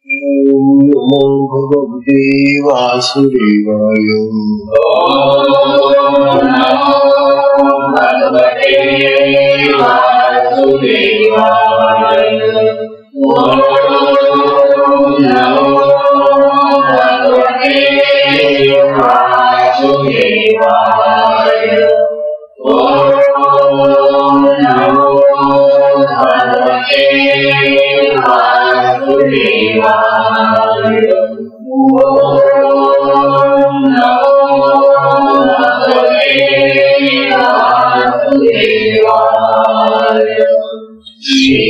नमो भगवते वासुदेवाय। भगवते वासुदेवाय। नमो भगवते वासुदेवाय। नमो भगवते वासुदेवाय। श्री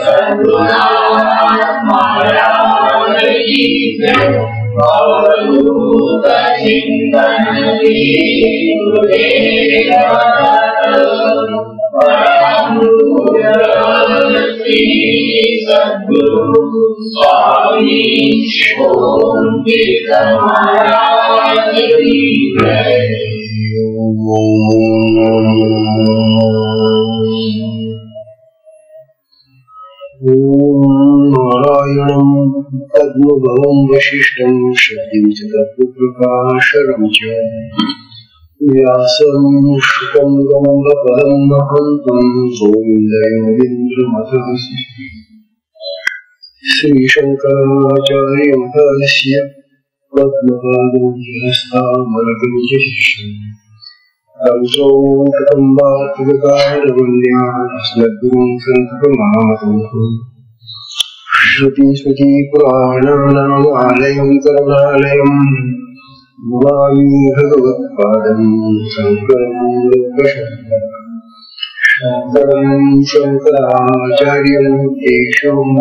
सद्गुरुनाथ महाराज की जय। अवधूत चिंतन श्री गुरुदेव परम पूज्य श्री सद्गुरु स्वामी ओम तीर्थन महाराज की जय। नारायणं पद्मभवं वसिष्ठं शक्तिं च तत्प्रकाशरं च व्यासं शुकं गम्भपदं महन्तं गोविन्दयोगीन्द्रमथविशिष्टं श्रीशङ्कराचार्यमतस्य पद्मपादं हस्तामलकं च शिष्यम् अस्मद्गुरुं सन्ततमामतं श्रुतिस्मृतिपुराणानामालयं करुणालयं नमामि भगवत्पादं शङ्करं लोकशङ्करं शङ्कराचार्यं केशवं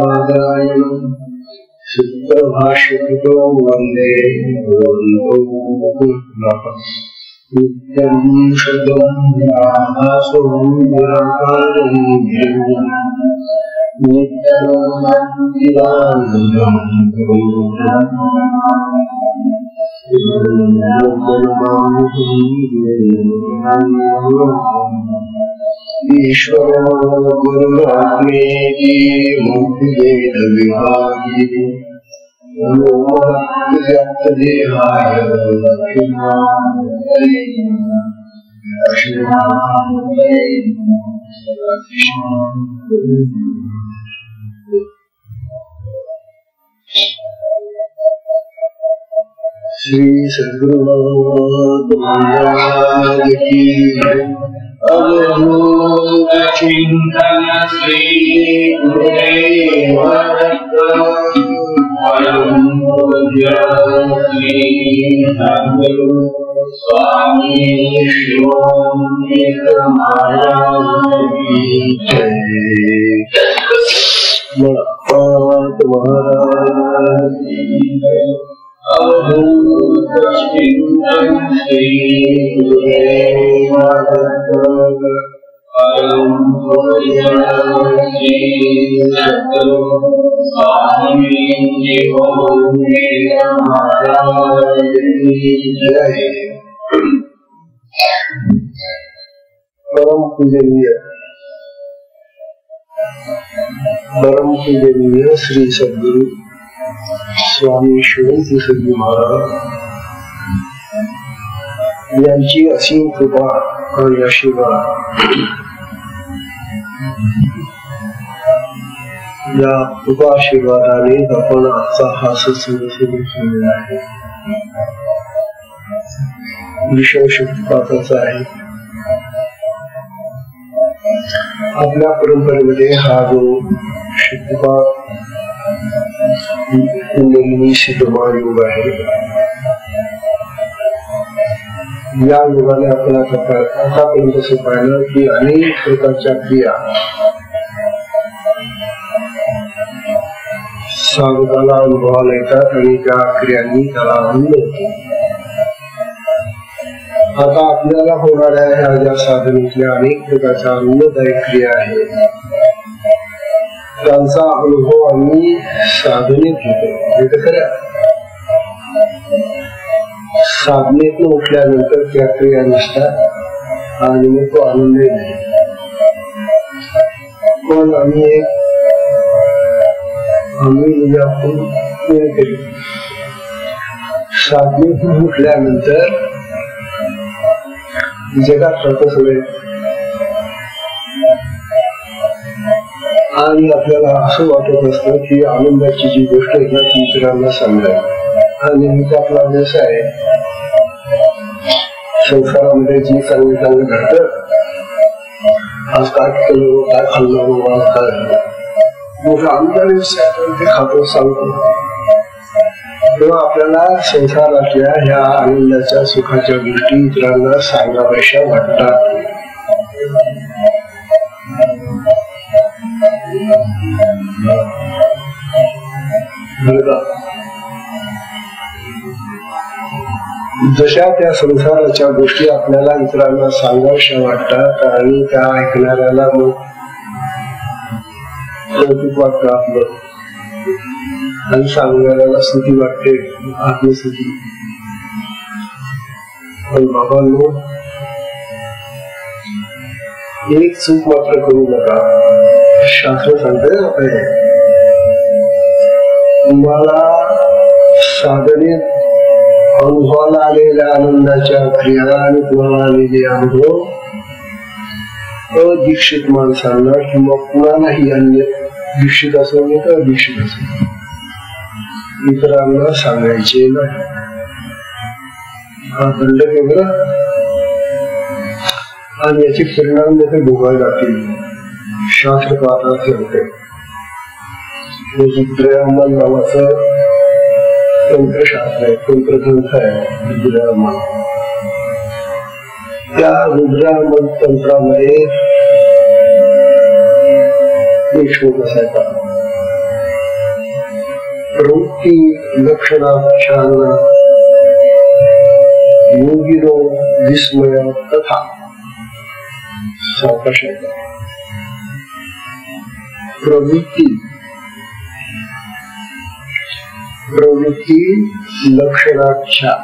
सूत्रभाष्यकृतो वन्दे भगवन्तो नित्यं शुद्धं निराभासं निराकारं नित्यं निरानन्दं ईश्वरो गुरुरात्मेति मुक्तिभेदविभागी व्यक्तदेहाय श्री सद्गुरुनाथ महाराज की अवधूत चिंतन श्री गुरुदेव परम पूज्य श्री सद्गुरु स्वामी ओम तीर्थन महाराज की जय। महाराज की जय। अवधूत चिंतन श्री गुरुदेव परम पूज्य श्री सद्गुरु स्वामी ओम तीर्थन महाराज की जय। परम पूजनीय श्री सद्गुरु स्वामी शिवानंद सद्गुरु महाराज यांची असीम कृपा आणि आशीर्वाद या कृपा आशीर्वादाने आपण आजचा हा सत्संग सुरू केलेला आहे। विषय शक्तिपाताचा आहे। आपल्या परंपरेमध्ये हा जो शक्तिपात सिद्धमान योग आहे, या योगाने आपण आतापर्यंत असं पाहिलं की अनेक प्रकारच्या क्रिया साधकाला अनुभवाला येतात आणि त्या क्रियांनी त्याला आनंद होतो। आता आपल्याला होणाऱ्या ह्या ज्या साधनेतल्या अनेक प्रकारच्या आनंददायक क्रिया आहेत, त्यांचा अनुभव आम्ही साधनेत घेतो। हे खरं साधनेतून उठल्यानंतर त्या क्रिया नसतात आणि मग तो आनंदही नाही। पण आम्ही एक आम्ही म्हणजे आपण केली साधनेतून उठल्यानंतर जगात राहतो सगळे आणि आपल्याला असं वाटत असतं की आनंदाची जी गोष्ट आहे ना ती इतरांना सांगावी आणि नेहमीच आपला व्यवसाय संसारामध्ये जी चांगली चांगलं घडतं आज काय केलं काय खाल्लं आज काय मोठा आनंदाने ते खातो सांगतो तेव्हा आपल्याला संसारातल्या ह्या आनंदाच्या सुखाच्या गोष्टी इतरांना सांगाव्याशा वाटतात. जशा त्या संसाराच्या गोष्टी आपल्याला इतरांना सांगाव्याशा वाटतात आणि त्या ऐकणाऱ्याला मग कौतुक वाटतं आपलं आणि सांगणाऱ्याला स्तुती वाटते आत्मस्तुती. पण बाबांनो एक चूक मात्र करू नका. शास्त्र सांगते ना तुम्हाला साधनेत अनुभवाला आलेल्या आनंदाच्या क्रिया आणि तुम्हाला आलेले अनुभव अदीक्षित माणसांना किंवा कुणालाही अन्य दीक्षित असो तर अदीक्षित असो इतरांना सांगायचे नाही. हा दंड वेगळा आणि याचे परिणाम देखील भोगावे लागतील. शास्त्र पात्राचे होते रुद्रयामन नावाचं तंत्रशास्त्र आहे तंत्रग्रंथ आहे रुद्रयामन. त्या रुद्रयामन तंत्रामध्ये एक श्लोक असायचा प्रवृत्ती लक्षणाख्यान योगिनो विस्मय तथा प्रवृत्ती लक्षणाख्या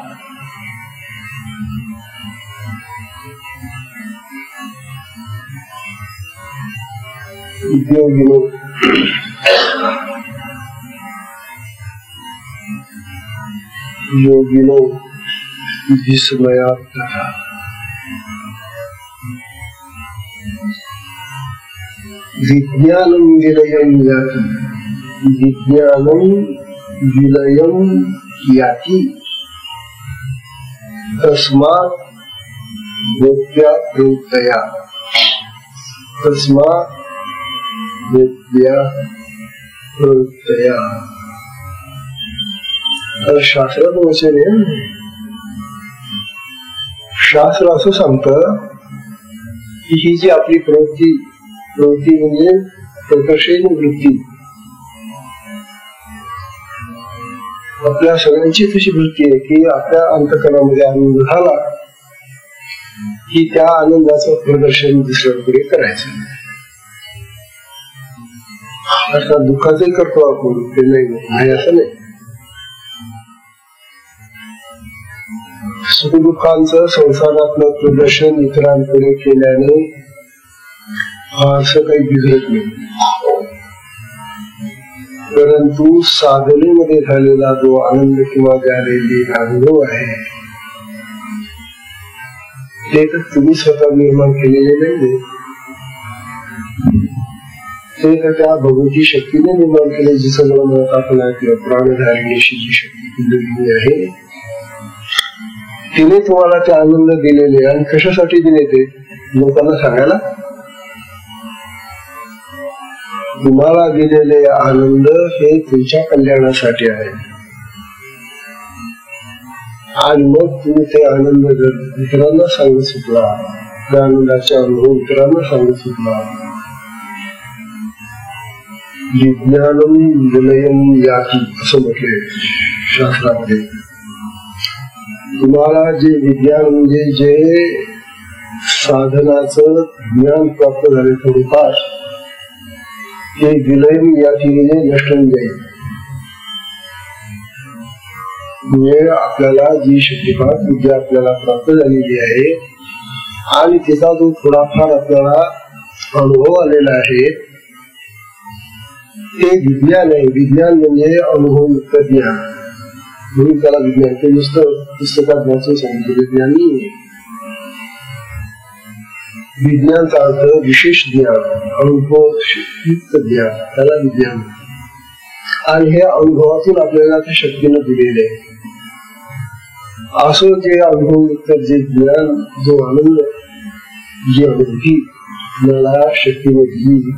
योगिनो विस्मयात् तथा विज्ञानं विलयं याति विज्ञानं विलयं याति तस्मात् गोप्या प्रवृत्तया तस्मात् गोप्या प्रवृत्तया. शास्त्रात वचन आहे. शास्त्र असं सांगतं की ही जी आपली प्रवृत्ती म्हणजे प्रकर्षण वृत्ती आपल्या सगळ्यांची तशी वृत्ती आहे की आपल्या अंतःकरणामध्ये आनंद झाला की त्या आनंदाचं प्रदर्शन दुसऱ्याकडे करायचं. अर्थात दुःखाचंही करतो आपण ते नाही असं नाही. सुखदुःखांचं संसारातलं प्रदर्शन इतरांकडे केल्याने असं काही बिघडत नाही. परंतु साधनेमध्ये झालेला जो आनंद किंवा झालेले अनुभव आहे ते तर तुम्ही स्वतः निर्माण केलेले नाही. ते तर त्या भगवती शक्तीने निर्माण केले. जी सगळं म्हणत आपण ऐकलं प्राणधारिणीशी जी शक्ती दिलेली आहे तिने तुम्हाला ते आनंद दिलेले. आणि कशासाठी दिले ते लोकांना सांगायला. तुम्हाला दिलेले आनंद हे तुमच्या कल्याणासाठी आहे. आणि मग तुम्ही ते आनंद जर इतरांना सांगू शकला त्या आनंदाचे अनुभव इतरांना सांगू शकला विज्ञानम विलयम याति असं म्हटले शास्त्रामध्ये. तुम्हाला जे विज्ञान म्हणजे जे साधनाचं ज्ञान प्राप्त झाले थोडीफार ते विलयम याति म्हणजे नष्ट होऊन जाईल. म्हणजे आपल्याला जी शक्तिपात विद्या आपल्याला प्राप्त झालेली आहे आणि तिचा जो थोडाफार आपल्याला अनुभव आलेला आहे ते विज्ञान आहे. विज्ञान म्हणजे अनुभवयुक्त ज्ञान, म्हणून त्याला विज्ञान. ते नुसतं पुस्तकात वाचून सांगितलं ज्ञान नाही. विज्ञानचा अर्थ विशेष ज्ञान, अनुभवयुक्त ज्ञान, त्याला विज्ञान. आणि हे अनुभवातून आपल्याला त्या शक्तीनं दिलेले आहे. असं जे अनुभवयुक्त जे ज्ञान, जो आनंद, जी अनुभूती मला शक्तीने दिली,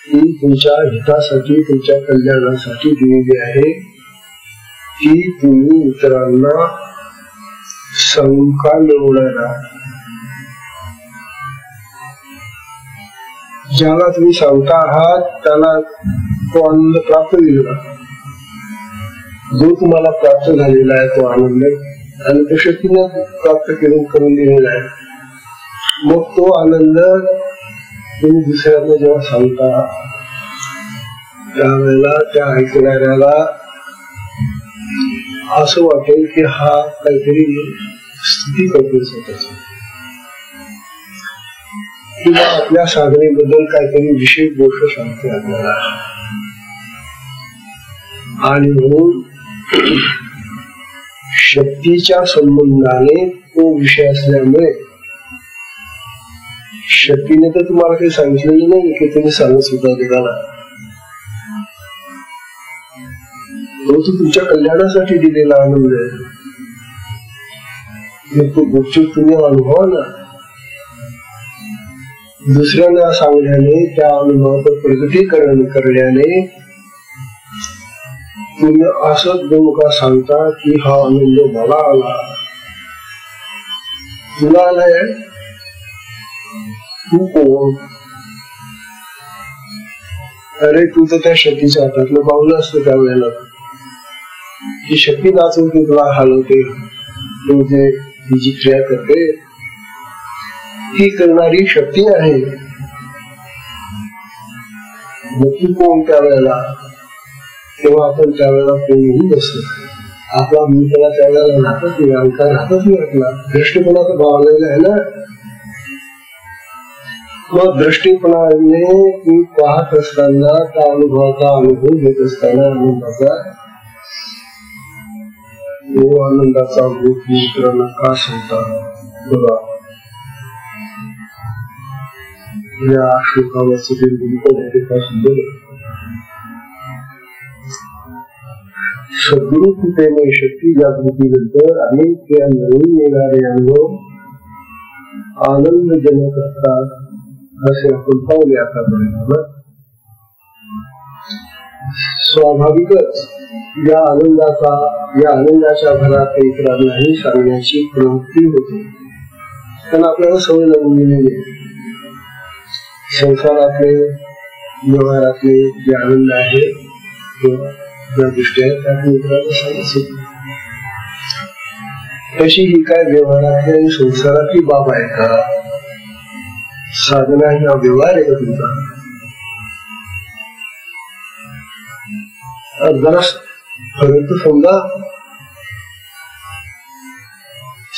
ती तुमच्या हितासाठी, तुमच्या कल्याणासाठी दिलेली आहे. ती तुम्ही इतरांना संका मिळवणारा, ज्याला तुम्ही सांगता आहात त्याला तो आनंद प्राप्त झालेला, जो तुम्हाला प्राप्त झालेला आहे तो आनंद, आणि तो शक्तीने प्राप्त करून दिलेला आहे. मग तो आनंद तुम्ही दुसऱ्यांना जेव्हा सांगता त्यावेळेला त्या ऐकणाऱ्याला असं वाटेल की हा काहीतरी स्तुती करतो स्वतःची, किंवा आपल्या साधनेबद्दल काहीतरी विशेष गोष्ट सांगते आपल्याला. आणि म्हणून शक्तीच्या संबंधाने तो विषय असल्यामुळे शक्तीने तर तुम्हाला काही सांगितलेलं नाही की तुम्ही सांगत सुद्धा देवाला. तो तुमच्या कल्याणासाठी दिलेला आनंद आहे. तो गुपचूप तुम्ही अनुभवा ना. दुसऱ्यांना सांगण्याने, त्या अनुभवाचं प्रगतीकरण करण्याने तुम्ही असं दोघा सांगता की हा आनंद मला आला, तुला आलाय, तू कोण? अरे तू तर त्या शक्तीच्या हातातलं पावलं असतं त्यावेळेला. ती शक्ती नाचवते, तुला हलवते, तुझे ही जी क्रिया करते ती करणारी शक्ती आहे. मग तू कोण त्यावेळेला? तेव्हा आपण त्यावेळेला कोणीही नसतो. आपला मी त्याला त्यावेळेला राहतच नाही, अंकार राहतच नाही. आपला दृष्टीपणाचा भाव आलेला आहे ना. मग दृष्टीपणाने तू पाहत असताना, त्या अनुभवाचा अनुभव घेत असताना, आनंदाचा तो आनंदाचा अनुभव मित्रांना का सांगता बघा. या श्लोकावरचं जे निरूपण आहे ते फार सुंदर आहे. सद्गुरु कृपेने शक्ती जागृतीनंतर अनेक नवीन येणारे अनुभव आनंदजनक असतात, असे आपण पाहूया आतापर्यंत. स्वाभाविकच या आनंदाच्या भरात इतरांनाही सांगण्याची प्रवृत्ती होते. पण आपल्याला सवय लागून गेलेली आहे. संसारातले, व्यवहारातले जे आनंद आहे, ज्या गोष्टी आहेत त्या मित्रांना सांगायचं. तशी ही काय व्यवहारातली आणि संसारातली बाब आहे का? साधना ही हा व्यवहार आहे का तुमचा? जरा पर्यंत समजा.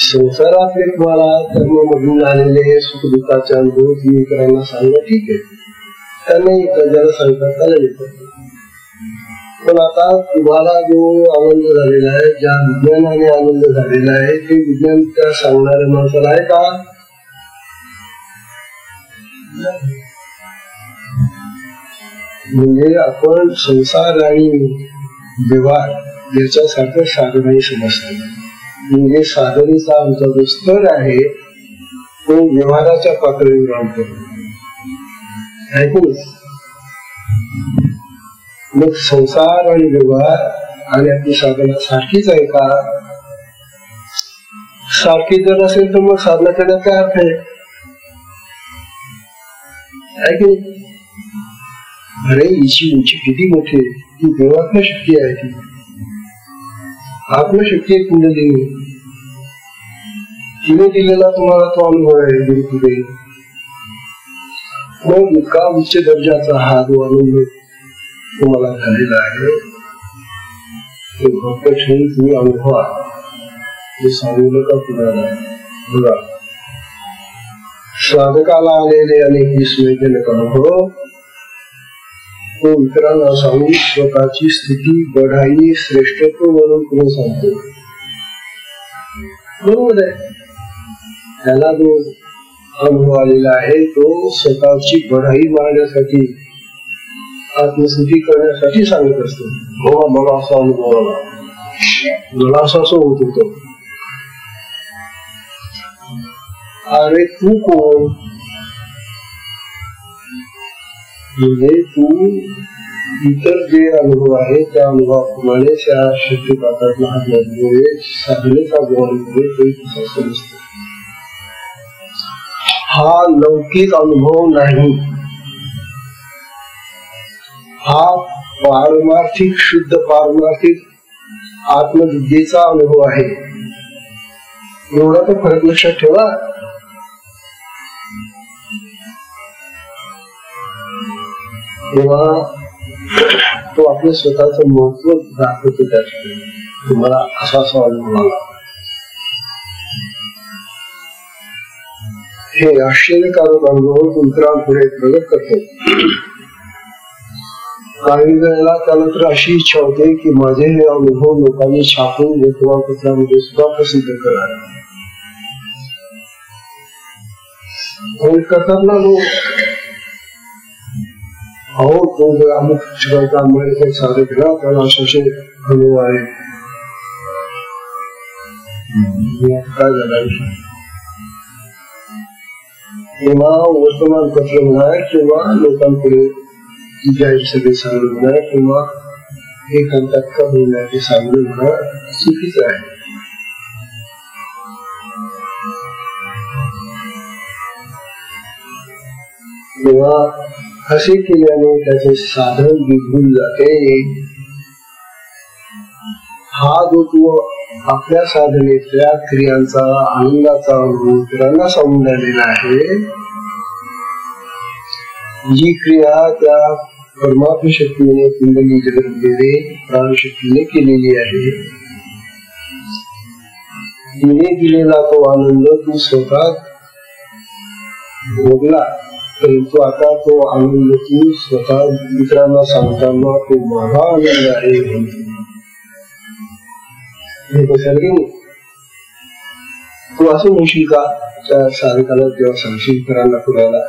संसारातले तुम्हाला कर्ममधून आलेले सुख दुःखाचे अनुभव तुम्ही इतरांना सांगणं ठीक आहे, त्यांना ज्याला सांगतात त्याला येतात. पण आता तुम्हाला जो आनंद झालेला आहे, ज्या विज्ञानाने आनंद झालेला आहे, ते विज्ञान त्या सांगणाऱ्या माणसाला आहे का? म्हणजे आपण संसार आणि व्यवहार याच्यासारखं साधनही समजतो. म्हणजे साधनेचा आमचा जो स्तर आहे तो व्यवहाराच्या पातळीवर आणतो. मग संसार आणि व्यवहार आणि आपली साधना सारखीच आहे का? सारखी जर असेल तर मग साधना करण्यात काय अर्थ आहे की? अरे हिची उंची किती मोठी आहे, ती देवात्म शक्ती आहे. ती आत्मशक्ती आहे कुंडलिनी. तिने दिलेला तुम्हाला तो अनुभव आहे गुरुपुढे. मग इतका उच्च दर्जाचा हा जो अनुभव तुम्हाला झालेला आहे तो भक्त ठेवून तुम्ही अनुभवा. हे सांगितलं का तुम्हाला? बघा, साधकाला आलेले अनेक विस्मयजनक अनुभव तो इतरांना सांगून स्वतःची स्थिती बढाई श्रेष्ठत्व म्हणून पुढे सांगतो. बरोबर आहे, त्याला जो अनुभव आलेला आहे तो स्वतःची बढाई मारण्यासाठी, आत्मस्तुती करण्यासाठी सांगत असतो. बाबा मला असा अनुभव आला, मला असं होत होतं. अरे तू कोण? म्हणजे तू इतर जे अनुभव आहे त्या अनुभवाप्रमाणे त्या शक्तिपात्रातला हात लागल्यामुळे साधनेचा जो अनुभव तो कसा समजतो. हा लौकिक अनुभव नाही, हा पारमार्थिक शुद्ध पारमार्थिक आत्मविद्येचा अनुभव आहे. एवढा तर फरक लक्षात ठेवा. तेव्हा तो आपल्या स्वतःचं महत्व दाखवतो. त्या ठिकाणी तुम्हाला असा अनुभव आला. हे आश्चर्यकारक अनुभव इतरांपुढे प्रगट करतो. काही वेळेला त्याला तर अशी इच्छा होते की माझे हे अनुभव लोकांनी छापून वर्तमानपत्रामध्ये सुद्धा प्रसिद्ध करावे. करतात ना लोक. अहो तो जर अमुक शिवाय साधक ना त्याला असे अनुभव आहे. काय झालं तेव्हा वर्तमानपत्र म्हणा किंवा लोकांपुढे जाहीर सगळे सांगणं म्हणा किंवा एकांतात का बोलण्याचे सांगणं म्हणा चुकीचं आहे. तेव्हा असे केल्याने त्याचे साधन बिघडून जाते. हा जो तू आपल्या साधनेतल्या क्रियांचा आनंदाचा अनुभव इतरांना सांगून राहिलेला आहे, जी क्रिया त्या परमात्म शक्तीने कुंडली जगतमध्ये प्राणशक्तीने केलेली आहे, तिने दिलेला तो आनंद तू स्वतः भोगला. परंतु आता तो आनंद तू स्वतः इतरांना सांगताना तो माझा आनंद आहे तू असं म्हणशील का? त्या साधकाला जेव्हा सांगशील इतरांना कुणाला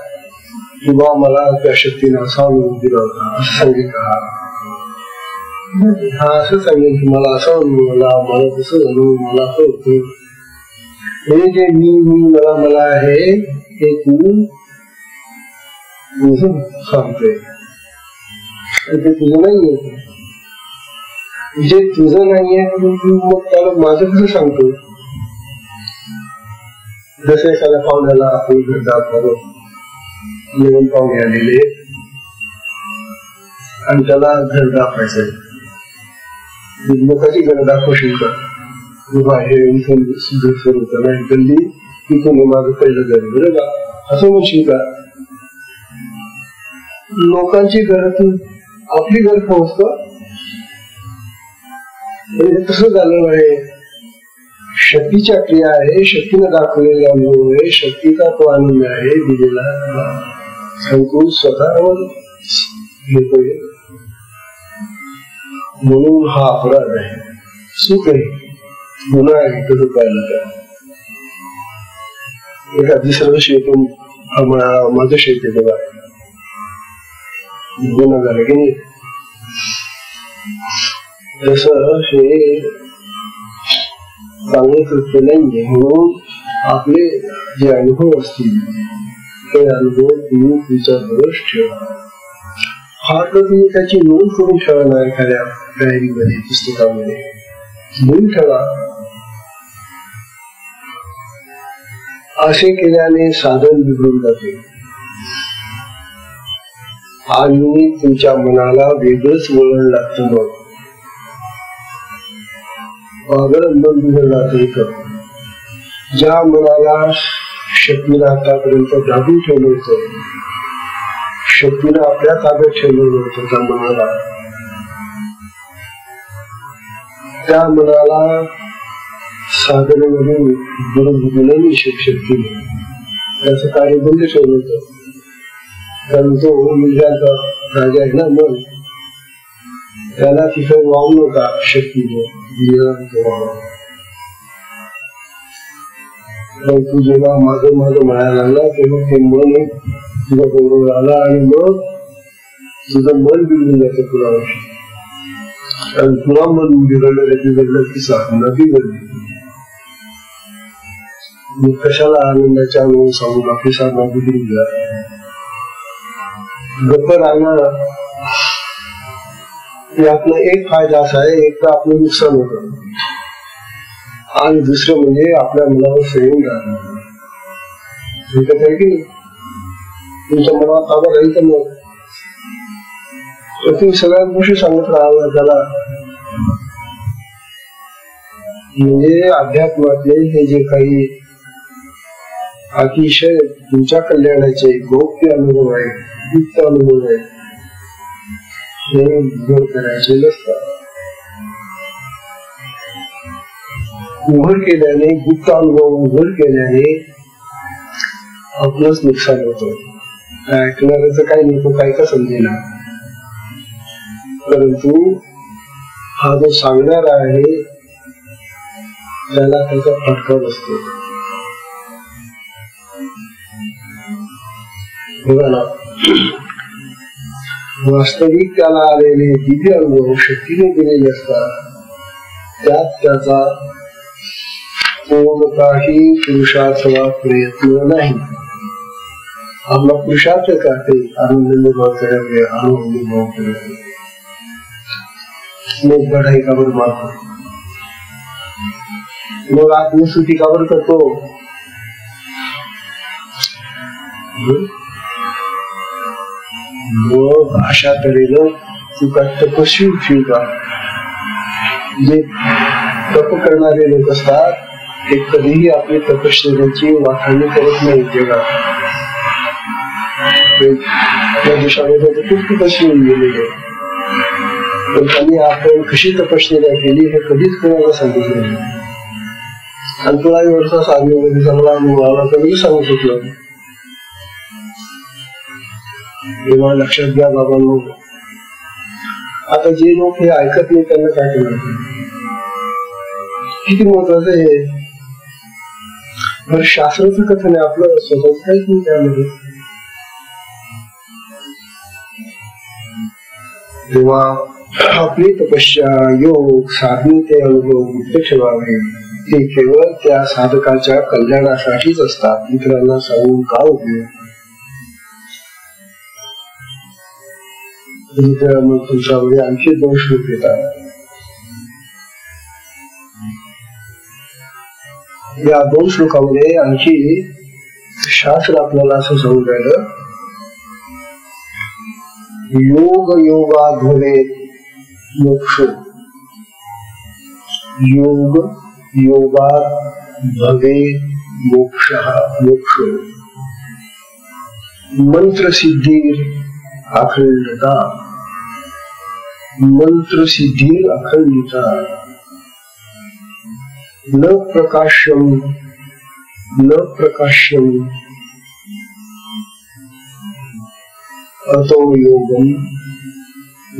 किंवा मला त्या शक्तीने असा अनुभव दिला होता असं सांगेल का? हा असं सांगेल की मला असा अनुभव आला, मला तसं अनुभव मला असं होतं. हे जे मी मला आहे ते तू सांगतोय ते तुझं नाहीये. जे तुझं नाहीये मग त्याला माझं कसं सांगतो? जसं एखाद्या पाहुण्याला आपण घर दाखवतो, जेवण पाहुणे आलेले आणि त्याला घर दाखवायचंय. लोकांची घर दाखवशील का? हे इथून नाही गल्ली तिथून माझं पहिलं घर बरं का असं म्हणशील का? लोकांची घर तू आपली घर पोहोचतो. तसं झालं आहे. शक्तीच्या क्रिया आहे, शक्तीने दाखवलेला अनुभव आहे, शक्तीचा तो आनंद आहे दिलेला सांगतो स्वतः घेतोय. म्हणून हा अपराध आहे, सुख आहे, गुन्हा आहे. तसं पाहिलं तर एका दुसरं शेतून माझं शेत आहे बघा, गुन्हा झाला की नाही. जसं हे चांगलं कृत्य नाहीये. म्हणून आपले जे अनुभव असतील ते अनुभव तुम्ही तुमच्याजवळ ठेवा. हा तर तुम्ही त्याची नोंद करून ठेवा ना एखाद्या डायरीमध्ये पुस्तकामध्ये लिहून ठेवा. असे केल्याने साधन बिघडून जाते आणि तुमच्या मनाला वेगळंच वळण लागतं. मग मन बिघडलं जातं. ज्या मनाला शक्तीला आतापर्यंत दाबून ठेवलं होतं, शक्तीनं आपल्या ताब्यात ठेवलं होतं, त्या मनाला साधनेमध्ये बरोबर नाही शक्तीने त्याचं कार्य बंद ठेवलं होतं. कारण तो मुलग्याचा राजा आहे ना मन, त्याला तिथं वाहू नका शक्तीने. तू जेव्हा माझं माझं म्हणायला लागला तेव्हा ते मन तुझ्या बरोबर आला आणि मग तुझं मन बिघडून जातं तुला. आणि तुला मन बिघडलं त्याची घडलं की साधना बिघडली. मी कशाला आनंदाच्या अनुभव सांगून आपली साधना बिघडून जा. गप्प राहणं यातनं एक फायदा असा आहे, एक तर आपलं नुकसान होतं आणि दुसरं म्हणजे आपल्या मनावर संयम राहणं. तुमच्या मनावर ताबा राहील तर मग तुम्ही सगळ्या गोष्टी सांगत राहावं त्याला. म्हणजे अध्यात्मातले हे जे काही अतिशय तुमच्या कल्याणाचे गौप्य अनुभव आहे, गुप्त अनुभव आहे, हे उघड करायचे नसतात. उघड केल्याने, गुप्त अनुभव उघड केल्याने आपलंच नुकसान होतं. ऐकणाऱ्याचं काही नाही, तो काय का समजेना. परंतु हा जो सांगणारा आहे त्याला त्याचा फटका बसतो. बघा ना, वास्तविक त्याला आलेले दिव्य अनुभव शक्तीने दिलेले असतात. त्यात त्याचा कोणताही पुरुषार्थ वा प्रयत्न नाही. आपला पुरुषार्थ करते आनंद अनुभव करावे, आनंद अनुभव करावे. मग बढाई काबर मारतो, मग आत्मस्तुती काबर करतो. मग अशा तऱ्हेनं तुका तपस्वी उठील का. जे तप करणारे लोक असतात ते कधीही आपली तपश्चर्याची वाखाणणी करत नाही जगात. त्या दिवसामध्ये खूप तपस्वी होऊन गेलेले, पण त्यांनी आपण कशी तपश्चर्या केली हे कधीच कोणाला सांगितलं नाही. आणि तुला एवढा साधनेमध्ये चांगला अनुभव आला तर मी सांगू शकलो. तेव्हा लक्षात घ्या बाबांनो, आता जे लोक हे ऐकत नाही त्यांना काय करणार. किती महत्वाचं आहे. शास्त्राचं कथन आहे, आपलं स्वतःच काहीच नाही त्यामध्ये. तेव्हा आपली तपस्या, योग, साधनेचे अनुभव गुप्त ठेवावे. ते केवळ त्या साधकाच्या कल्याणासाठीच असतात, इतरांना सांगून का उपयोग. मग तुमच्यामध्ये आणखी 2 श्लोक येतात. या 2 श्लोकामध्ये आणखी शास्त्र आपल्याला असं सांगून राहिलं, योग योगात भवेत मोक्ष. योग योगात भवेत मोक्ष. मोक्ष मंत्र सिद्धीर अखंडता. मंत्र सिद्धीर अखंडता. न प्रकाश्यम न प्रकाश्यम अतो योगम.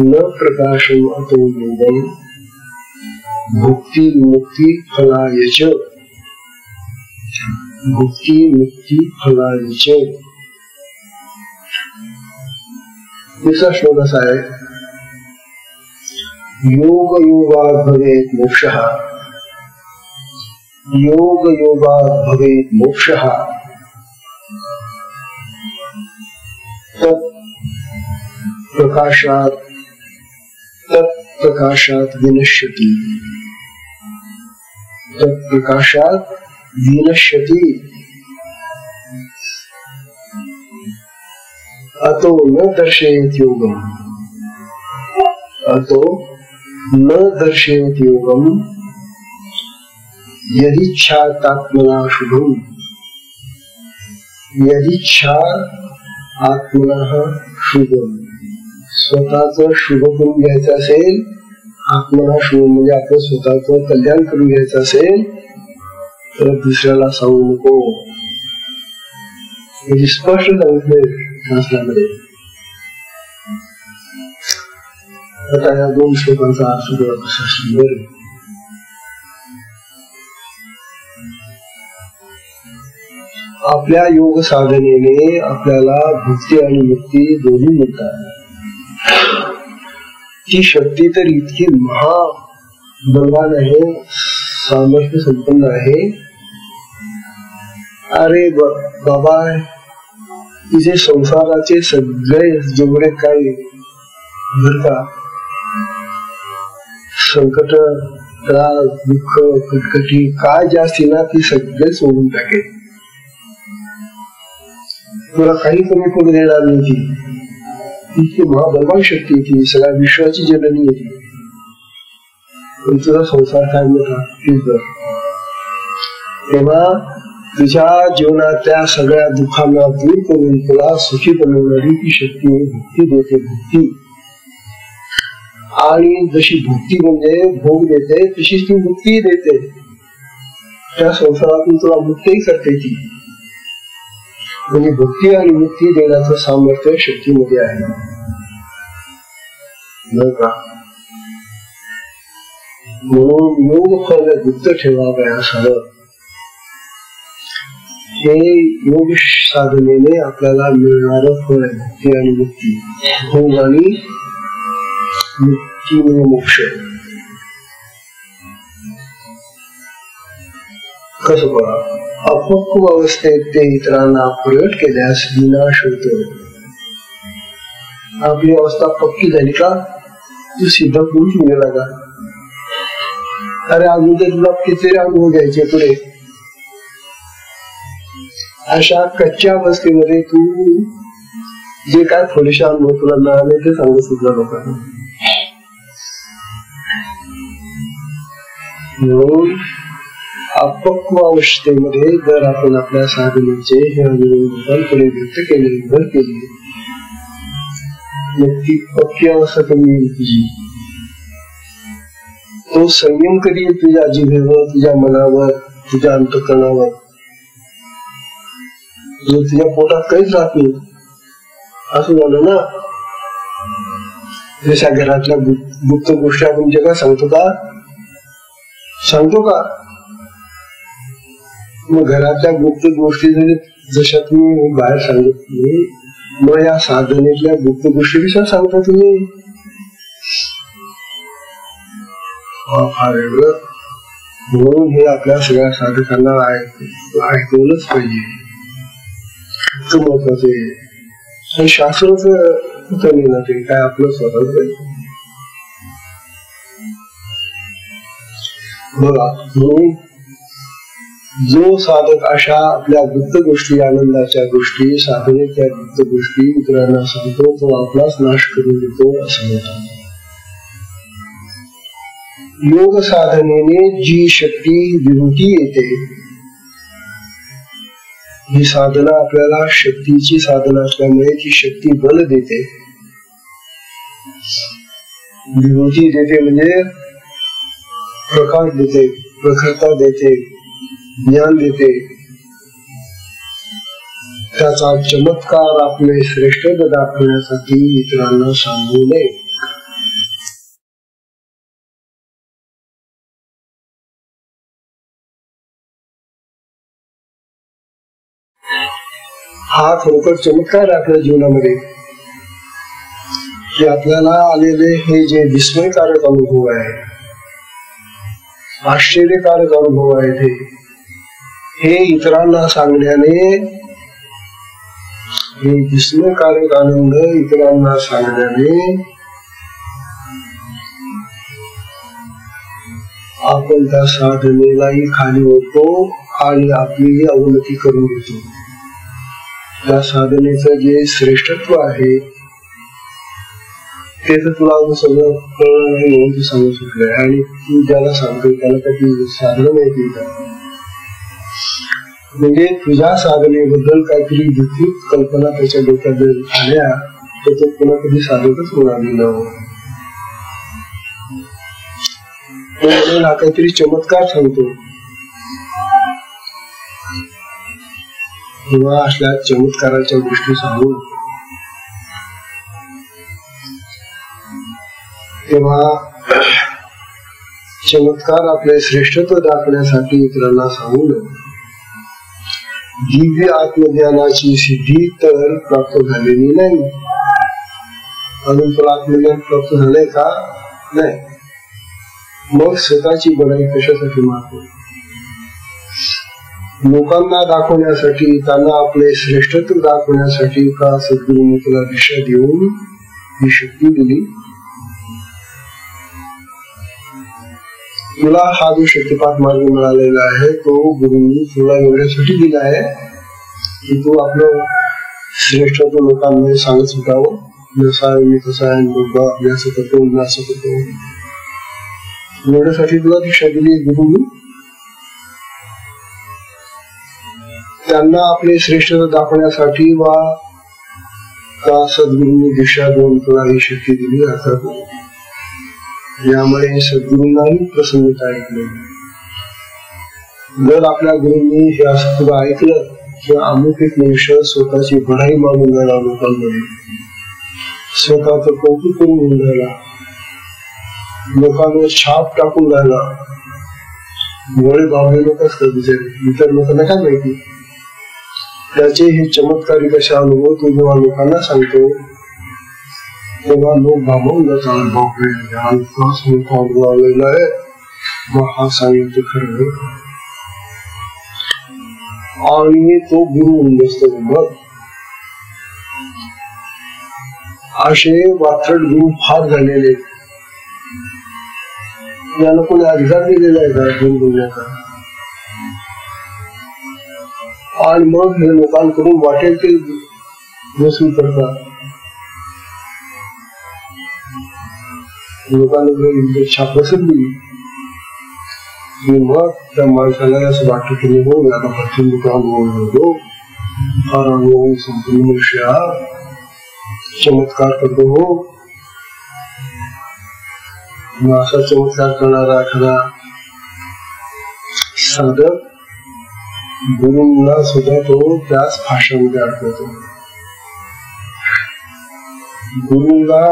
न प्रकाशम अतो योगम. भुक्ति मुक्ति फलाय च. भुक्ति मुक्ति फलाय च. दूसरा श्लोक असा आहे, योग योगात भवेत मोक्षः. योग योगात भवेत मोक्षः. तत् प्रकाशात विनश्यति. तत् प्रकाशात विनश्यति. अतो न दर्शयेत योगम. अतो न दर्शयेत योगम. यदिच्छात्मना शुभम. यदिच्छा आत्मनः शुभम. स्वतःच शुभ करून घ्यायचं असेल, आत्मना शुभ म्हणजे आपलं स्वतःच कल्याण करून घ्यायचं असेल तर दुसऱ्याला सांगू नको. स्पष्ट सांगितलंय शास्त्रामध्ये. आता या 2 श्लोकांचा अर्थ कसा सुंदर आहे. आपल्या योग साधनेने आपल्याला भक्ती आणि मुक्ती दोन्ही मिळतात. ती शक्ती तर इतकी महाबलवान आहे, सामर्थ्य संपन्न आहे. अरे बाबा, तिचे संसाराचे सगळे जेवढे काही बर का संकट, त्रास, दुःख, कटकटी काय जे असतील ना ती सगळे सोडून टाकेल. तुला काही कमी पडू देणार नाही. ती इतकी महाबलवान शक्ती ती सगळ्या विश्वाची जननी होती. पण तुझा संसार काय मोठा तेव्हा तुझ्या जीवनातल्या सगळ्या दुःखांना दूर करून तुला सुखी बनवणारी ती शक्ती भक्ती देते. भक्ती आणि जशी भक्ती म्हणजे भोग देते तशीच ती मुक्ती देते. त्या संसारातून तुला मुक्तही करते ती. म्हणजे भक्ती आणि मुक्ती देण्याचं सामर्थ्य शक्तीमध्ये आहे. म्हणून योग फल गुप्त ठेवावया सरळ. हे योग साधनेने आपल्याला मिळणार फळ आहे भक्ती आणि मुक्ती. भोग आणि मुक्ती म्हणजे मोक्ष. कसं बघा, अपक्व अवस्थेत ते इतरांना प्रगट केल्यास विनाश होतो. आपली अवस्था पक्की झाली का तू सिद्ध पुरुष मिळाला का? अरे अजून तर तुला किती अनुभव घ्यायचे पुढे. अशा कच्च्या अवस्थेमध्ये तू जे काय थोडेसे अनुभव तुला मिळाले ते सांगत सुद्धा लोकांना. म्हणून अपक्व अवस्थेमध्ये जर आपण आपल्या साधनेचे हे अनुभव पुढे व्यक्त केले, निवड केली, ती पक्की अवस्था कमी येईल तुझी. तो संयम कधी येईल तुझ्या जिभेवर, तुझ्या मनावर, तुझ्या अंतःकरणावर, जो तुझ्या पोटात काहीच राहत नाही. असं झालं ना. जशा घरातल्या गुप्त गोष्टी आपण जगा सांगतो का? मग घरातल्या गुप्त गोष्टी जरी जशा तुम्ही बाहेर सांगत नाही, मग या साधनेतल्या गुप्त गोष्टी कशा सांगता तुम्ही? फार एवढं. म्हणून हे आपल्या सगळ्या साधकांना ऐकवलंच पाहिजे. इतकं महत्वाचं आहे. आणि शास्त्रच नाही ना, ते काय आपलं स्वतःच बघा. म्हणून जो साधक अशा आपल्या गुप्त गोष्टी, आनंदाच्या गोष्टी, साधनेच्या गुप्त गोष्टी इतरांना सांगतो तो आपलाच नाश करून देतो असं म्हणतात. योग साधनेने जी शक्ती विभूती येते, ही साधना आपल्याला शक्तीची साधना असल्यामुळे ती शक्ती बल देते. विभूती देते म्हणजे प्रकाश देते, प्रखरता देते, ज्ञान देते. त्याचा चमत्कार आपले श्रेष्ठ दाखवण्यासाठी इतरांना सांगू नये. हा खरोखर चमत्कार आपल्या जीवनामध्ये की आपल्याला आलेले हे जे विस्मयकारक अनुभव आहे, आश्चर्यकारक अनुभव आहेत, हे इतरांना सांगण्याने, हे विस्मयकारक आनंद इतरांना सांगण्याने आपण त्या साधनेलाही खाली होतो आणि आपली अवनती करून घेतो. त्या साधनेचं जे श्रेष्ठत्व आहे ते तर तुला अजून सगळं कळलं नाही म्हणून तू सांगू शकलंय. आणि तू ज्याला सांगतोय त्याला काही साधनं माहिती का? म्हणजे तुझ्या साधनेबद्दल काहीतरी विकृत कल्पना त्याच्या डोक्यात जर आल्या तर तो पुन्हा कधी साधकच होणार नाही. हा काहीतरी चमत्कार सांगतो किंवा असल्या चमत्काराच्या गोष्टी सांगून तेव्हा चमत्कार आपले श्रेष्ठत्व दाखवण्यासाठी इतरांना सांगून दिव्य आत्मज्ञानाची सिद्धी तर प्राप्त झालेली नाही. अजून तुला आत्मज्ञान प्राप्त झालंय का? नाही. मग स्वतःची बढाई कशासाठी मारतो? लोकांना दाखवण्यासाठी, त्यांना आपले श्रेष्ठत्व दाखवण्यासाठी का सद्गुरूंनी तुला दिशा देऊन ही शक्ती दिली? तुला हा जो शक्तिपात मार्ग मिळालेला आहे तो गुरुंनी तुला एवढ्यासाठी दिला आहे की तू आपलं श्रेष्ठत्व लोकांमध्ये सांगत सुटावं. जसा आहे मी तसा आहे, बाबा मी असं करतो, मी असं करतो. एवढ्यासाठी तुला दिशा दिली गुरुंनी. त्यांना आपले श्रेष्ठत्व दाखवण्यासाठी वा का सद्गुरूंनी दिशा देऊन तुला ही शक्ती दिली अर्थात यामुळे सद्गुरूंनाही प्रसन्नता ऐकली. जर आपल्या गुरूंनी हे असं तुला ऐकलं की अमुक एक मनुष्य स्वतःची बढाई मागून राहिला, लोकांमध्ये स्वतःच कौतुक करून राहिला, लोकांवर छाप टाकून राहिला, गोळे बावळे लोक असतात बिचारे, इतर लोकांना काय माहिती. त्याचे हे चमत्कारिक असे अनुभव तो जेव्हा लोकांना सांगतो तेव्हा लोक भांबवून जातात. बापरे, आहे मग हा सांगितलं खरं. आणि तो गुरु होऊन बसतो. मग असे वात्रट गुरु फार झालेले, याला कोणी अधिकार दिलेला आहे का गुरु बोलण्याचा? आणि मग हे लोकांकडून वाटेल ते वसूल करतात. लोकांना छाप बसली की मग त्या माणसाला असं वाटतं की हो आता प्रचंड दुकान होतो, फार अनुभव संपूर्ण मनुष्य चमत्कार करतो. हो, असा चमत्कार करणारा एखादा साधक गुरूंना सुद्धा तो त्याच भाषेमध्ये आठवतो. गुरूंना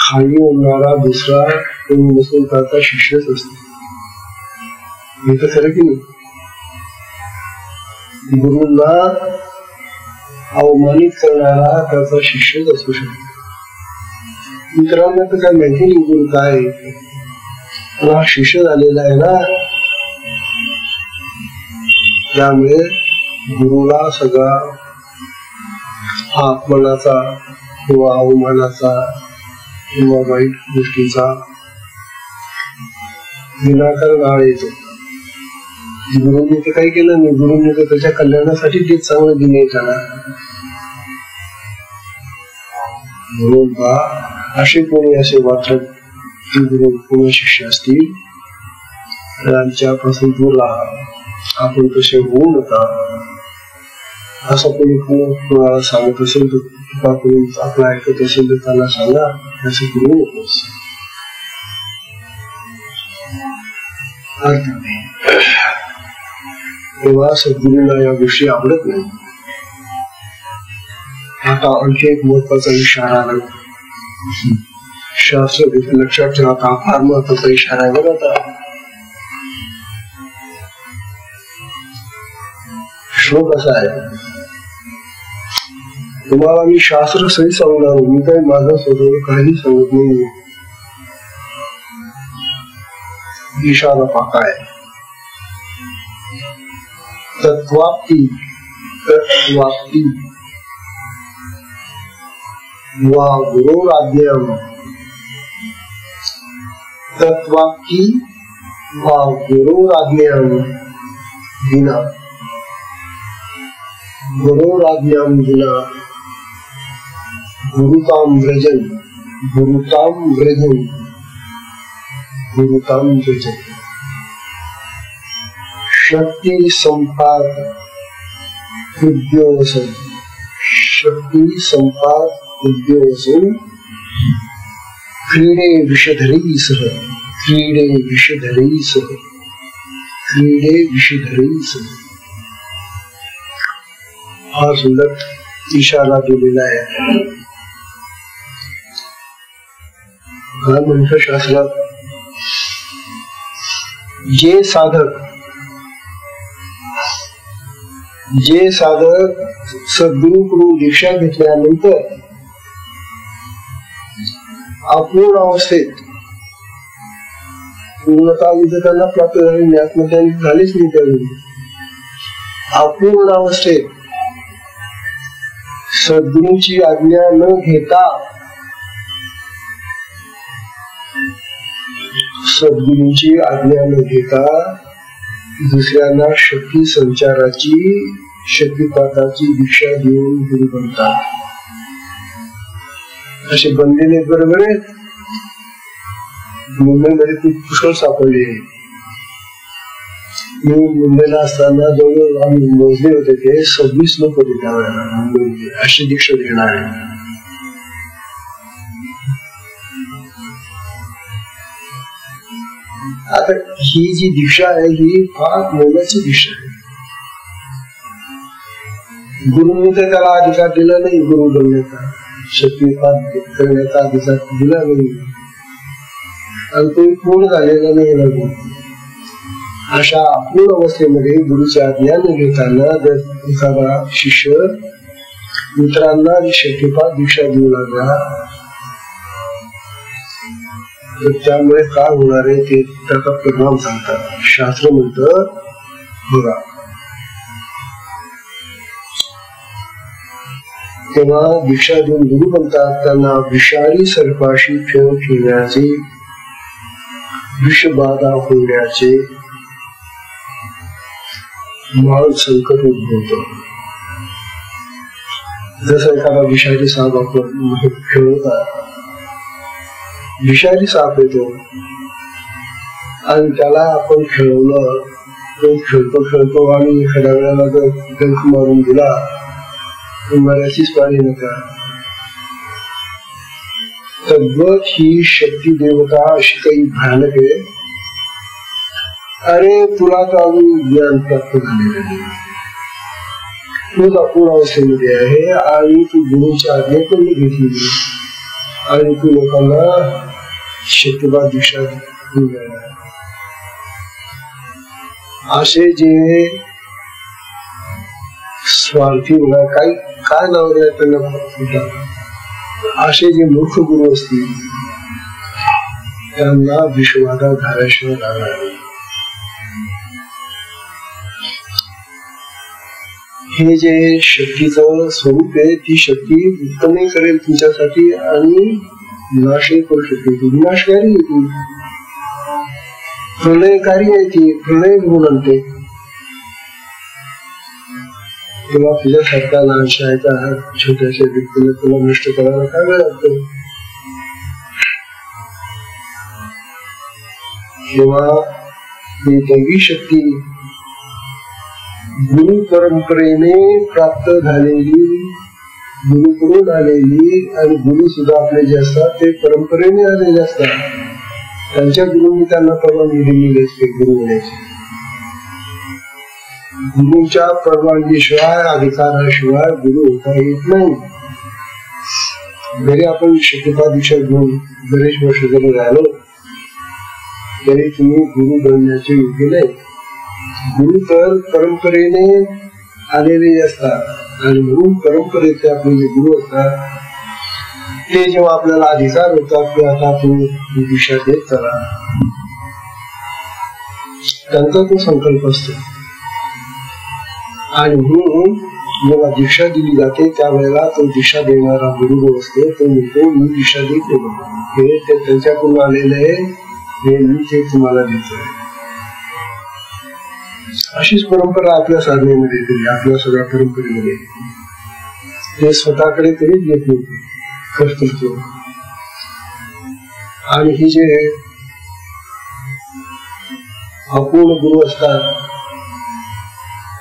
खाली होणारा दुसरा कोणी नसून त्याचा शिष्यच असतो. हे तर खरं की नाही? गुरूंना अवमानित करणारा त्याचा शिष्यच असू शकतो. मित्रांना तर काय माहिती नाही गुरु काय, पण हा शिष्य झालेला आहे ना, त्यामुळे गुरुला सगळा हा अपमानाचा किंवा अवमानाचा किंवा वाईट गोष्टीचा विनाकारण आळ येतो. गुरुंनी तर काही केलं नाही, गुरुंनी तर त्याच्या कल्याणासाठी ते चांगलं दिले त्याला. म्हणून बा असे कोणी असे वात्रट गुरु कोणी शिष्य असतील त्यांच्यापासून दूर राहा. आपण तसे होऊ नका. असं कोणी कोणाला सांगत असेल तर आपलं ऐकत असेल तर त्याला सांगा असं करू नकोस. तेव्हा सद्गुरूंना या गोष्टी आवडत नाही. आता आणखी एक महत्वाचा इशारा आला. शास्त्र लक्षात ठेवा, हा फार महत्वाचा इशारा आहे बघा. आता श्लोक असा आहे, तुम्हाला मी शास्त्र सही सांगणार, मी काही माझा स्वतः काही सांगत नाही. इशारा पाका आहे. तत्वाप्ती तत्वाप्ती वा गुरोराज्ञाम तत्वाप्ती वा गुरोराज्ञाम विना गुरोराज्ञाम विना गुरुताम व्रजन गुरुताम व्रजन गुरुताम व्रजन. शक्ति संपाद उद्योगसन शक्ति संपाद उद्योगसन क्रीडे विषधरी सह क्रीडे विषधरी सह क्रीडे विषधरी सह. हा सुंदर इशारा दिलेला आहे. म्हणतं शास्त्रात, जे साधक सद्गुरूकडून दीक्षा घेतल्यानंतर अपूर्ण अवस्थेत पूर्णता विधतांना प्राप्त झाली, आत्मज्ञान झालीच नाही त्यावेळी, अपूर्ण अवस्थेत सद्गुरूची आज्ञा न घेता दुसऱ्यांना शक्ती संचाराची, शक्तिपाताची दीक्षा देऊन गुरु बनतात. असे बनलेले बरोबर आहेत. मुंबईमध्ये खूप पुष्कळ सापडले. मी मुंबईला असताना जवळ आम्ही मोजले होते ते 26 लोक होते त्यावेळेला मुंबईमध्ये अशी दीक्षा घेणारे. आता ही जी दीक्षा आहे ही फार मोलाची दीक्षा आहे. गुरुने तर त्याला अधिकार दिला नाही, गुरु बनण्याचा, शक्तिपात करण्याचा अधिकार दिला नाही, आणि तो पूर्ण झालेला नाही. अशा अपूर्ण अवस्थेमध्ये गुरुची आज्ञा न घेताना जर एखादा शिष्य मित्रांना शक्तिपात दीक्षा देऊ लागला तर त्यामुळे काय होणार आहे ते त्याचा परिणाम सांगतात. शास्त्र म्हणतं बघा, तेव्हा दीक्षा देऊन गुरु बनतात त्यांना विषारी सर्पाशी खेळ खेळण्याचे, विषबाधा होण्याचे महान संकट उद्भवत. जसं एखादा विषारी साप आपण खेळतात, विषारी साप येतो आणि त्याला आपण खेळवलं, तो खेळतो आणि एखाद्या वेळेला जर डंक मारून दिला तर मराठीच पाणी नका. तद्वत ही शक्ती देवता अशी काही भयानक आहे. अरे तुला तर अजून ज्ञान प्राप्त झालेलं नाही, तू अपूर्ण अवस्थेमध्ये आहे आणि तू गुरुची आज्ञा पण घेतलेली आणि तू लोकांना शक्तिपात दीक्षा देऊन राहिला. असे जे स्वार्थी म्हणा, काय नाव द्या त्यांना, असे जे मूर्ख गुरु असतील त्यांना विश्वादा धाराशिवाय लागणार. हे जे शक्तीचं स्वरूप आहे ती शक्ती उत्तमही करेल तुमच्यासाठी आणि नाशही करू शकते. ती विनाशकारी आहे, ती प्रलयकारी आहे, ती प्रलय घेऊन आणते. तेव्हा तुझ्यासारख्या लहानशाचा छोट्याशा व्यक्तीला तुला नष्ट करायला काय वेळ लागतो. तेव्हा ही दैवी शक्ती गुरु परंपरेने प्राप्त झालेली, गुरुकडून आलेली, आणि गुरु सुद्धा आपले जे असतात ते परंपरेने आलेले असतात. त्यांच्या गुरुंनी त्यांना परवानगी दिलेली असते गुरु होण्याची. गुरुच्या परवानगीशिवाय, अधिकाराशिवाय गुरु होता येत नाही. जरी आपण शक्तिपात दीक्षा घेऊन बरेच वर्ष जरी राहिलो तरी तुम्ही गुरु बनण्याचे योग्य नाही. गुरु तर परंपरेने आलेले असतात आणि म्हणून परंपरेचे आपले जे गुरु असतात ते जेव्हा आपल्याला अधिकार होतात की आता तुम्ही दीक्षा देत चला, त्यांचा तो संकल्प असतो. आणि म्हणून जेव्हा दीक्षा दिली जाते त्यावेळेला तो दीक्षा देणारा गुरु जो असतो तो म्हणतो मी दीक्षा देत नाही, हे ते त्यांच्याकडून आलेले हे मी ते तुम्हाला देतोय. अशीच परंपरा आपल्या साधनेमध्ये केली, आपल्या सगळ्या परंपरेमध्ये. ते स्वतःकडे कधीच घेत नव्हते कर्तृत्व. आणि ही जे अपूर्ण गुरु असतात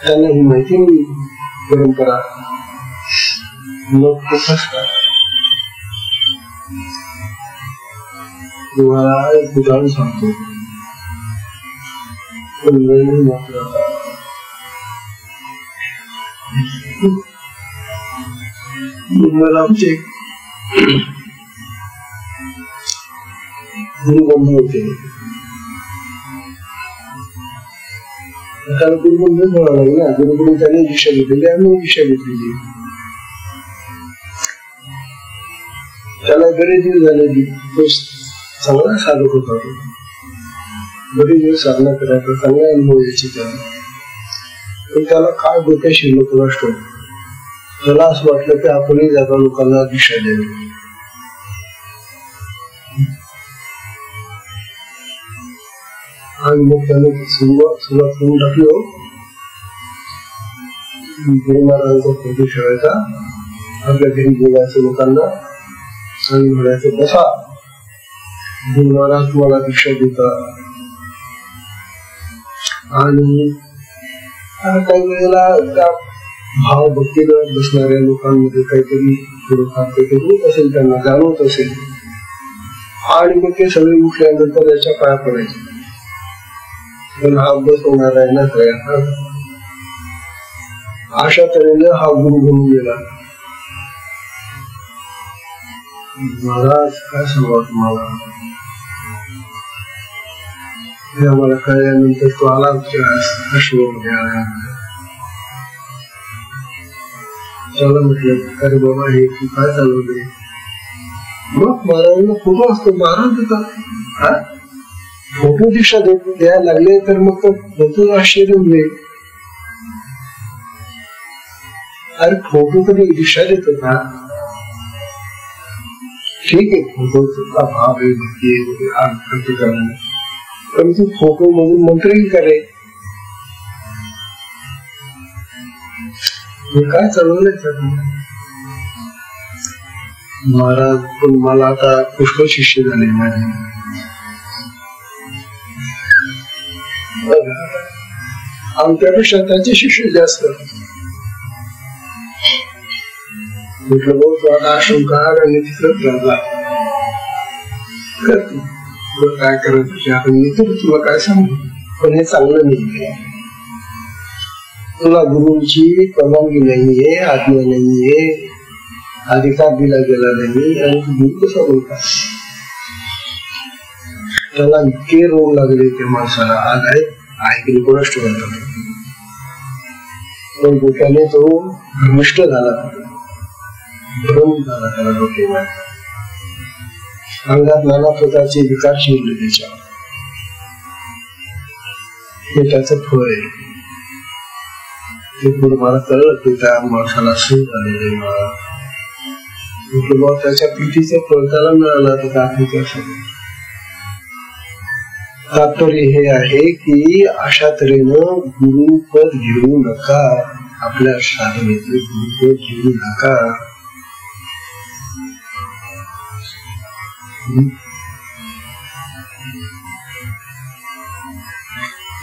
त्यांना ही माहिती नाही परंपरा, लोक खूप असतात. तुम्हाला एक उदाहरण सांगतो. आमचे गुरुबंधू होते. त्याला गुरुबंधूच म्हणावं लागेल ना. गुरुबंधू त्याने दिशा घेतलेली आणि दिशा घेतलेली. त्याला बरेच दिवस झाले तो चांगला साधक होता. बरेच दिवस साधना करायचा, चांगला अनुभव यायचे त्याला. पण त्याला काय डोक्यात शिरलं कोणास ठाऊक. त्याला असं वाटलं की आपणही जागा लोकांना दिशा द्यावी. आणि मग त्याने सुरुवात करून टाकली. गुरु महाराजांचा फोटो ठेवायचा, आपल्या घरी बोलायचं लोकांना आणि म्हणायचं बसा गुरु महाराज तुम्हाला दीक्षा देतात. आणि काही वेळेला त्या भाव भक्तीनं बसणाऱ्या लोकांमध्ये काहीतरी थोडंफार काहीतरी होत असेल, त्यांना जाणवत असेल. आणि मग ते सगळे उठल्यानंतर त्याच्या पाया पडायचे. पण हा अभ्यास होणार आहे ना सगळ्या. अशा तऱ्हेने हा गुरु बनून गेला. महाराज काय सांगा तुम्हाला, हे आम्हाला कळल्यानंतर तो आला अश्वमध्ये आला. त्याला म्हटलं अरे बाबा हे तू काय चालवले. मग महाराजांना फोटो असतो, महाराज देतात. फोटो दिशा द्यायला लागले तर मग तो फोटो आश्चर्य होईल. अरे फोटो कधी दिशा देतो का. ठीक आहे फोटोचा भाव आहे, भक्ती आहे, परंतु फोटो मधून मंत्रही करे. काय चालवलंय सर महाराज. पण मला आता पुष्कळ शिष्य झाले माझे. आमच्यापेक्षा त्यांचे शिष्य जास्त. म्हटलं भाऊ तू आता आश्रम काढ आणि तिथंच राहिला काय करायचं आपण मी तर तुला काय सांगू. पण हे चांगलं नाही. तुला गुरुंची परवानगी नाहीये, आज्ञा नाहीये, अधिकार दिला गेला नाही आणि तू गुरु कसा बोलता. त्याला इतके रोग लागले त्या माणसाला. आज आहे ऐकले कोणाच ठेवतात. पण डोक्याने तो भ्रमिष्ट झाला, भ्रम झाला त्याला डोक्याला. अंगात नाना प्रकारचे विकार शिरले त्याच्या. हे त्याचं फळ आहे. ते पुढे मला कळलं की त्या माणसाला सूट झालेले. त्याच्या पिठीचं फळ त्याला मिळालं तर काय. तात्पर्य हे आहे की अशा तऱ्हेनं गुरुपद घेऊ नका. आपल्या साधनेचे गुरुपद घेऊ नका.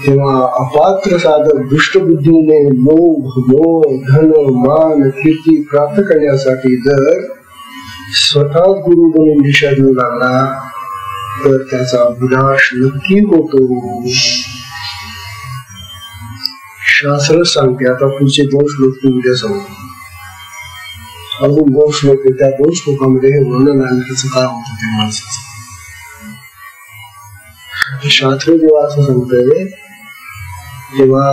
तेव्हा अपात्र साधक दुष्ट बुद्धीने लोभ, मोह, धन, मान, कीर्ती प्राप्त करण्यासाठी जर स्वतः गुरु बनून दिशा देऊ लागला तर त्याचा विनाश नक्की होतो. शास्त्र सांगते. आता पुढचे 2 श्लोक उद्या सांगतो. अजून 2 श्लोक आहे. त्या 2 श्लोकामध्ये हे वर्णन आहे त्याचं काय होतं ते माणसाचं. शास्त्र जेव्हा असं सांगतंय तेव्हा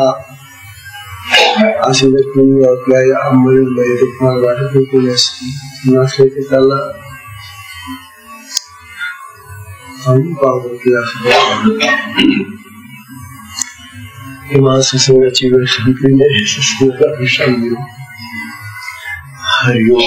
असे जर कोणी आपल्या अंमलीमध्ये तुम्हाला वाटत नाही कोणी नसले की त्याला सांगून पाहतो की असं किंवा सत्संगाची वेळ संपली नाही. सत्संगाला विश्राम देऊ. हरिओम.